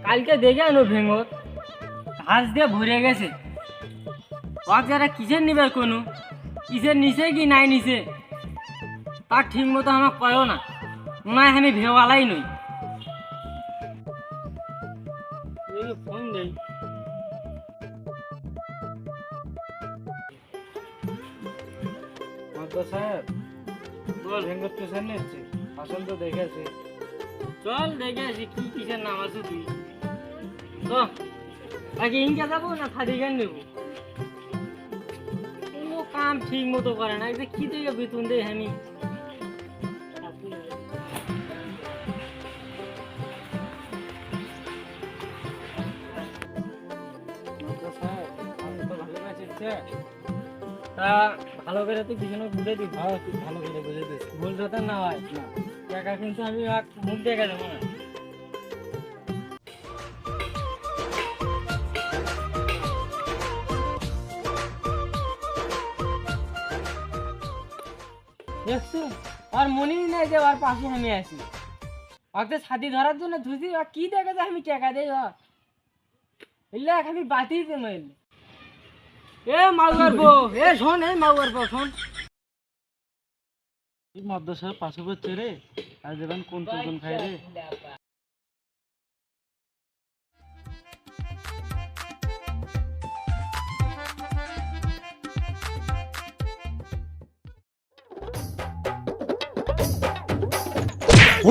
কালকে দেখে আনো ভেঙর ঘাস দিয়ে ভরে গেছে। ওর যারা কিসের নিবার কোনো কিসের নিচে কি নাই নিচে তার ঠিক মতো আমার কয়ও না, মনে হয় আমি ভেওয়ালাই নই। ফোন দেই। সাহেব বল ভেঙ্গর স্টেশন নিচ্ছে আসল তো দেখেছি। চল দেখে আসি কি কিসের নাম আছে তুই তো। আগে ইনকা যাবো না খাদি গান নেবো? কোনো কাম ঠিক মতো করে না, যে কি থেকে বেতন দেয় আমি। তা ভালো করে তুই পিছনে ঘুরে দিস। হ্যাঁ তুই ভালো করে বুঝে দিস। ভুল যাতে না হয় না টাকা কিন্তু আমি মুখ দেখে দেবো না। দেখছো আর মনেই নাই যে ওর পাশে আমি আছি। ওকে ছাতি ধরার জন্য ধুছি আর কি দেখে যে আমি টাকা দেই। এলে আমি বাতিল মাইল এ মাউয়ার বউ, এ শোন, এ মাউয়ার বউ শোন। তুই মদ্দা সাহেব পাশে পড়ছে রে, আর যেমন কোন কোন খাই রে।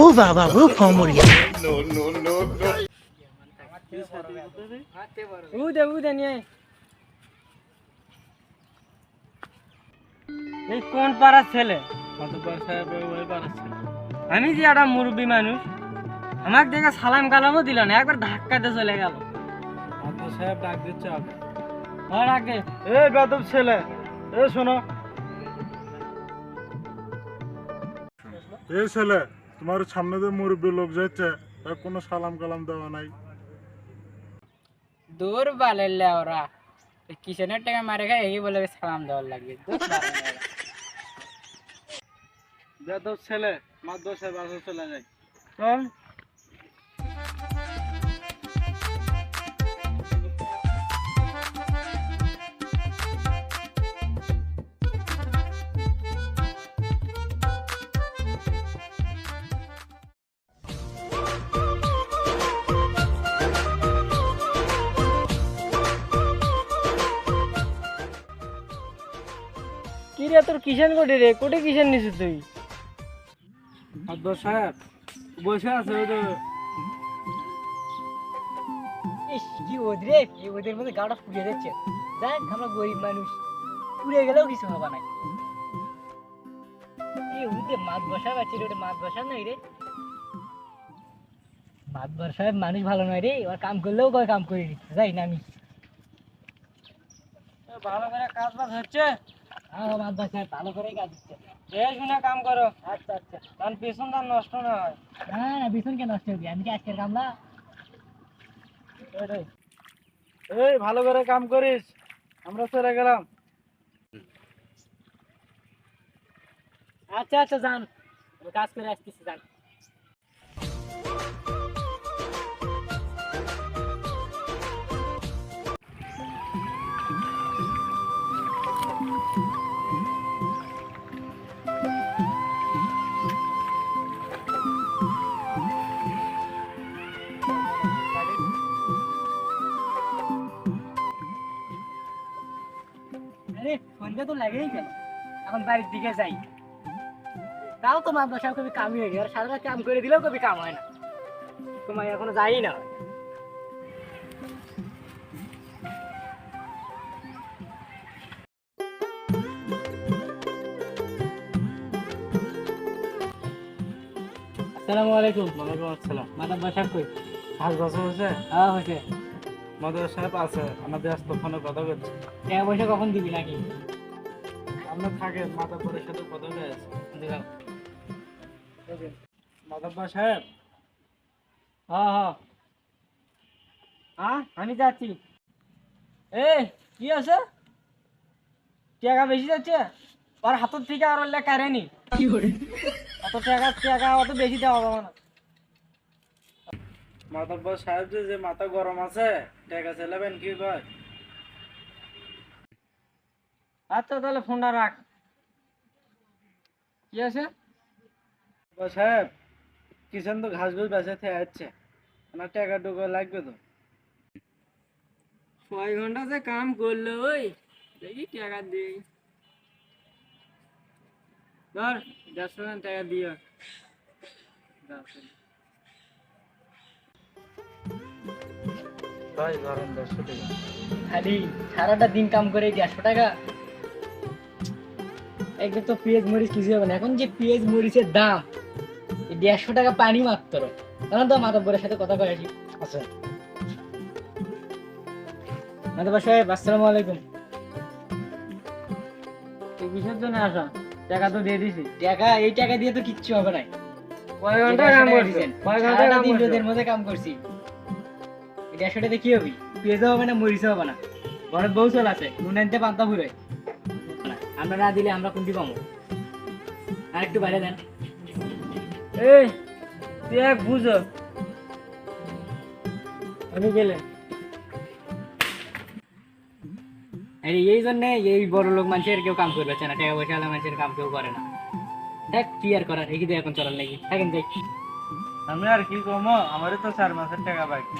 ও বাবা ও কমরিয়া উদে নিয়ে এই কোন পাড়ার ছেলে? মাতব্বর সাহেব ওই পারাচ্ছে। আমি যে একটা মুরব্বী মানুষ, আমাকে দেখে সালাম কালামও দিল না, একবার ধাক্কাতে চলে গেল। মাতব্বর সাহেব ডাক দিচ্ছে আগে। আর আগে এই বেদব ছেলে, এ শোনো। এই ছেলে, তোমার সামনে যে মুরব্বী লোক যাচ্ছে তার কোনো সালাম কালাম দেওয়া নাই। দূর বালেলে ওরা কিষেনের টাকা মারে খায় এই বলে সালাম দেওয়ার লাগবে। বেদব ছেলে, মাতব্বর সাহেব আসে চলে যায়। চল। কি রে তোর কিষেন কোটে রে? কোটে কিষেন নিছিস তুই? মাতব্বর সাহেব বসে আছে ওই তো। কি ওদের এই ওদের মধ্যে গাড়া ফুটে যাচ্ছে। দেখ আমরা গরিব মানুষ, পুড়ে গেলেও কিছু হবে না। এই ওদের মাছ বসা পাচ্ছি রে, মাছ বসা নাই রে। মাছ বসায় মানুষ ভালো নয় রে, ওর কাম করলেও কয় কাম করে দিচ্ছে। যাই না আমি ভালো করে কাজ বাজ হচ্ছে? মাছ বসায় ভালো করেই কাজ দিচ্ছে। এই শুনে কাম করো, আচ্ছা আচ্ছা। কারণ পেছন তার নষ্ট না হয়। না না বিছুন কে নষ্ট হবে, আমি কি আজকের কামলা। এই ভালো করে কাম করিস, আমরা চলে গেলাম। আচ্ছা আচ্ছা যান, আমি কাজ করে আসতেছি, যান। আরে সন্ধ্যা তো লাগেই গেল, এখন বাড়ির দিকে যাই। তাও তো মাছ বসাও কবি কামই হয়ে গেল, আর সারা রাত কাম করে দিলেও কবি কাম হয় না। তোমার এখনো যাই না। আসসালামু আলাইকুম। ওয়ালাইকুম আসসালাম। মাদার বসা কই? হাঁস বসা হয়েছে? হ্যাঁ হয়েছে। মাতব্বর সাহেব আছে, আমাদের আজ তো ফোনে কথা বলছে। টাকা পয়সা কখন দিবি নাকি? আমরা থাকে মাতব্বরের সাথে কথা বলে আছে। দিলাম। মাতব্বর সাহেব হ্যাঁ হ্যাঁ হ্যাঁ আমি যাচ্ছি। এ কি আছে? টাকা বেশি যাচ্ছে? ওর হাতের থেকে আর ওর লেখা রেনি অত টাকা টাকা অত বেশি দেওয়া যাবে না। মাতব্বর সাহেব যে মাথা গরম আছে টাকা চাইলেন কি কয়? আচ্ছা তাহলে ফোনটা রাখ। কি আছে? মাতব্বর সাহেব কিষান তো ঘাস ঘুষ বেঁচে যাচ্ছে, আমার টাকা টুকু লাগবে তো। 6 ঘন্টা যে কাম করলো ওই, দেখি টাকা দিই। ধর 150 টাকা দিও। ভাই ধরেন 150 টাকা। খালি সারাটা দিন কাম করে 150 টাকা? একদম তো পেঁয়াজ মরিচ কিছু হবে না, এখন যে পেঁয়াজ মরিচের দাম, এই 150 টাকা পানি মাত্র। এখন তো মাতব্বরের সাথে কথা কয়ে আসি। আচ্ছা মাতব্বর সাহেব, আসসালামু আলাইকুম। তুই কিসের জন্য আসা? টাকা তো দিয়ে দিছি। টাকা, এই টাকা দিয়ে তো কিচ্ছু হবে না। কয় ঘন্টা কাম করছেন? কয় ঘন্টা সারাটা কাম দিন করছেন? রোদের মধ্যে কাম করছি, এই 150 টাকাতে কি হবে? পেঁয়াজও হবে না, মরিচও হবে না, ঘরের বউ চল আছে, নুন আনতে পান্তা ফুরে। আমরা না দিলে আমরা কোনটি পাবো? আর একটু বাইরে দেন। এই তুই এক বুঝো, আমি গেলে আরে এই জন্য এই বড় লোক মানুষের কেউ কাম করবে না, টাকা পয়সা হলে মানুষের কাম কেউ করে না। দেখ কি আর করার, এই কি এখন চলার নাকি, থাকেন দেখ। আমি আর কি কমো, আমারই তো 4 মাসের টাকা বাকি।